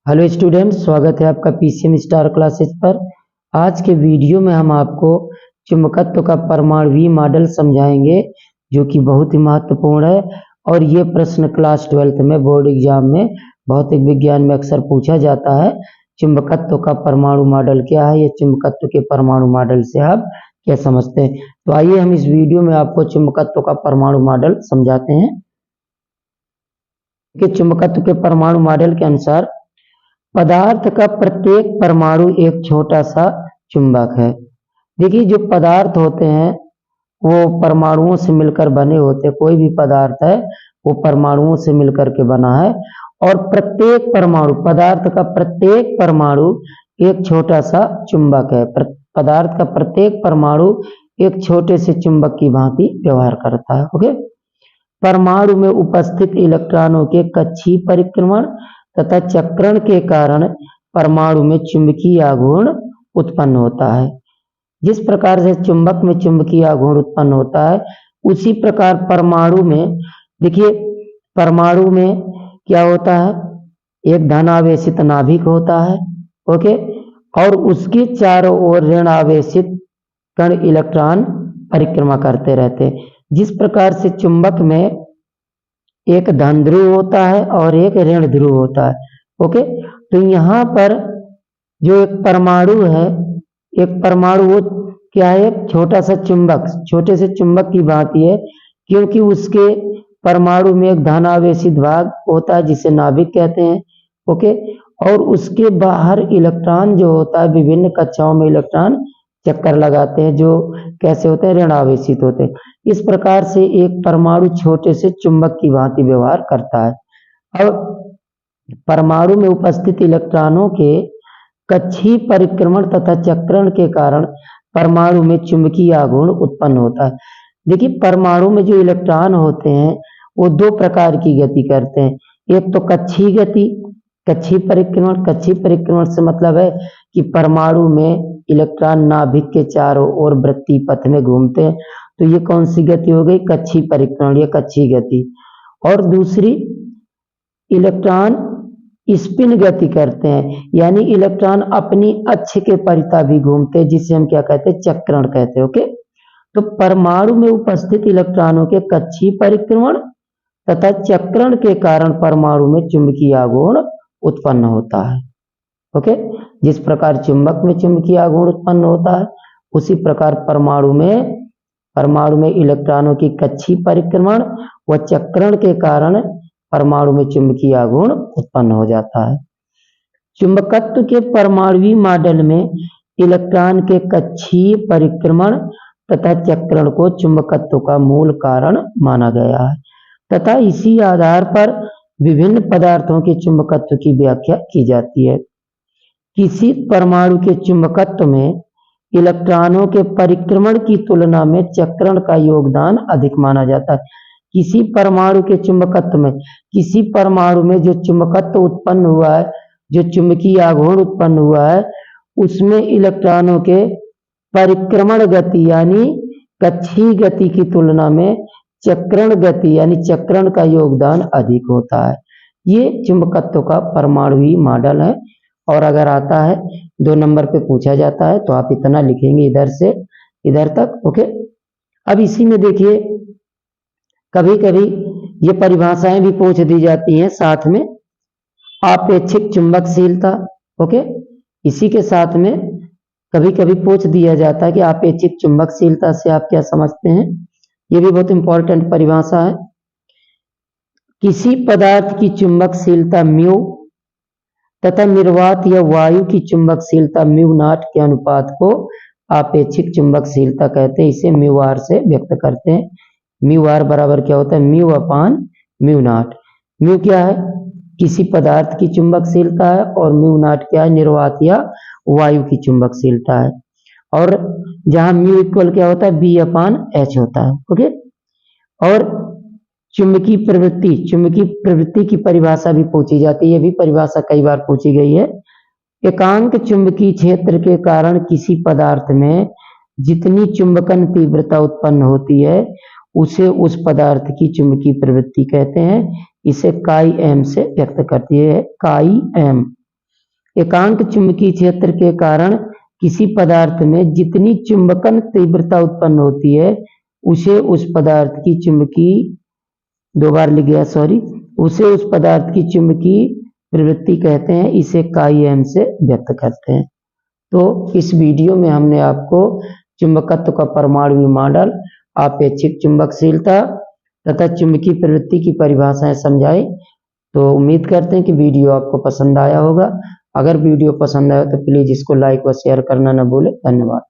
Hello students, स्वागत है आपका पीसीएम स्टार क्लासेस पर। आज के वीडियो में हम आपको चुंबकत्व का परमाणु मॉडल समझाएंगे, जो कि बहुत ही महत्वपूर्ण है। और ये प्रश्न क्लास 12th में बोर्ड एग्जाम में भौतिक विज्ञान में अक्सर पूछा जाता है। चुंबकत्व का परमाणु मॉडल क्या है, ये चुंबकत्व के परमाणु मॉडल से आप क्या समझते हैं। तो आइए हम इस वीडियो में आपको चुंबकत्व का परमाणु मॉडल समझाते हैं। कि चुंबकत्व के परमाणु मॉडल के अनुसार पदार्थ का प्रत्येक परमाणु एक छोटा सा चुंबक है। देखिए, जो पदार्थ होते हैं वो परमाणुओं से मिलकर बने होते हैं। कोई भी पदार्थ है वो परमाणुओं से मिलकर के बना है, और प्रत्येक परमाणु, पदार्थ का प्रत्येक परमाणु एक छोटा सा चुंबक है। पदार्थ का प्रत्येक परमाणु एक छोटे से चुंबक की भांति व्यवहार करता है। ओके, परमाणु में उपस्थित इलेक्ट्रॉनों के कक्षीय परिक्रमण तथा चक्रण के कारण परमाणु में चुंबकीय आघूर्ण उत्पन्न होता है। जिस प्रकार से चुंबक में चुंबकीय आघूर्ण उत्पन्न होता है, उसी प्रकार परमाणु में, देखिए, परमाणु में क्या होता है, एक धन आवेशित नाभिक होता है। ओके, और उसके चारों ओर ऋण आवेशित कण इलेक्ट्रॉन परिक्रमा करते रहते हैं। जिस प्रकार से चुंबक में एक धन ध्रुव होता है और एक ऋण ध्रुव होता है। ओके, तो यहाँ पर जो एक परमाणु है, एक परमाणु वो क्या है, एक छोटा सा चुंबक, छोटे से चुंबक की भांति है, क्योंकि उसके परमाणु में एक धन आवेशित भाग होता है जिसे नाभिक कहते हैं। ओके, और उसके बाहर इलेक्ट्रॉन जो होता है, विभिन्न कक्षाओं में इलेक्ट्रॉन चक्कर लगाते हैं, जो कैसे होते हैं, ऋण आवेशित होते हैं। इस प्रकार से एक परमाणु छोटे से चुंबक की भांति व्यवहार करता है। अब परमाणु में उपस्थित इलेक्ट्रॉनों के कक्षीय परिक्रमण तथा चक्रण के कारण परमाणु में चुंबकीय आघूर्ण उत्पन्न होता है। देखिए, परमाणु में जो इलेक्ट्रॉन होते हैं वो दो प्रकार की गति करते हैं। एक तो कक्षीय गति, कक्षीय परिक्रमण। कक्षीय परिक्रमण से मतलब है कि परमाणु में इलेक्ट्रॉन नाभिक के चारों ओर वृत्तीय पथ में घूमते हैं, तो ये कौन सी गति हो गई, कक्षीय परिक्रमण, ये कक्षीय गति। और दूसरी, इलेक्ट्रॉन स्पिन गति करते हैं, यानी इलेक्ट्रॉन अपनी अक्ष के परिता भी घूमते हैं, जिसे हम क्या कहते हैं, चक्रण कहते हैं। ओके, तो परमाणु में उपस्थित इलेक्ट्रॉनों के कक्षीय परिक्रमण तथा चक्रण के कारण परमाणु में चुंबकीय आघूर्ण उत्पन्न होता है। ओके, जिस प्रकार चुंबक में चुंबकीय आघूर्ण उत्पन्न होता है, उसी प्रकार परमाणु में इलेक्ट्रॉनों की कक्षीय परिक्रमण व चक्रण के कारण परमाणु में चुंबकीय आघूर्ण उत्पन्न हो जाता है। चुंबकत्व के परमाणु मॉडल में इलेक्ट्रॉन के कक्षीय परिक्रमण तथा चक्रण को चुंबकत्व का मूल कारण माना गया है, तथा इसी आधार पर विभिन्न पदार्थों के चुंबकत्व की व्याख्या की जाती है। किसी परमाणु के चुंबकत्व में इलेक्ट्रॉनों के परिक्रमण की तुलना में चक्रण का योगदान अधिक माना जाता है। किसी परमाणु के चुंबकत्व में, किसी परमाणु में जो चुंबकत्व उत्पन्न हुआ है, जो चुंबकीय आघूर्ण उत्पन्न हुआ है, उसमें इलेक्ट्रॉनों के परिक्रमण गति यानी कक्षीय गति की तुलना में चक्रण गति यानी चक्रण का योगदान अधिक होता है। ये चुंबकत्व का परमाणु मॉडल है, और अगर आता है 2 नंबर पे पूछा जाता है तो आप इतना लिखेंगे, इधर से इधर तक। ओके, अब इसी में देखिए, कभी कभी ये परिभाषाएं भी पूछ दी जाती हैं साथ में। आपेक्षिक चुंबकशीलता, ओके, इसी के साथ में कभी कभी पूछ दिया जाता है कि आपेक्षिक चुंबकशीलता से आप क्या समझते हैं। ये भी बहुत इंपॉर्टेंट परिभाषा है। किसी पदार्थ की चुंबकशीलता म्यू तथा निर्वात या वायु की चुंबकशीलता म्यू नॉट के अनुपात को आपेक्षिक चुंबकशीलता कहते हैं। इसे म्यू आर से व्यक्त करते हैं। म्यू आर बराबर क्या होता है, म्यू अपान म्यू नॉट। म्यू क्या है, किसी पदार्थ की चुंबकशीलता है, और म्यू नॉट क्या है, निर्वात या वायु की चुंबकशीलता है। और जहां म्यू इक्वल क्या होता है, बी अपान एच होता है। ओके, और चुंबकीय प्रवृत्ति की परिभाषा भी पूछी जाती है। ये भी परिभाषा कई बार पूछी गई है। एकांक चुंबकीय क्षेत्र के कारण किसी पदार्थ में जितनी चुंबकन तीव्रता उत्पन्न होती है, उसे उस पदार्थ की चुंबकीय प्रवृत्ति कहते हैं। इसे काई एम से व्यक्त करती है, काई एम। एकांक चुंबकीय क्षेत्र के कारण किसी पदार्थ में जितनी चुंबकन तीव्रता उत्पन्न होती है उसे उस पदार्थ की चुंबकीय, दो बार लिख गया सॉरी, उसे उस पदार्थ की चुंबकीय प्रवृत्ति कहते हैं। इसे काई एम से व्यक्त करते हैं। तो इस वीडियो में हमने आपको चुंबकत्व का परमाणु मॉडल, आपेक्षिक चुंबकशीलता तथा चुंबकीय प्रवृत्ति की परिभाषाएं समझाई। तो उम्मीद करते हैं कि वीडियो आपको पसंद आया होगा। अगर वीडियो पसंद आया तो प्लीज इसको लाइक व शेयर करना न भूलें। धन्यवाद।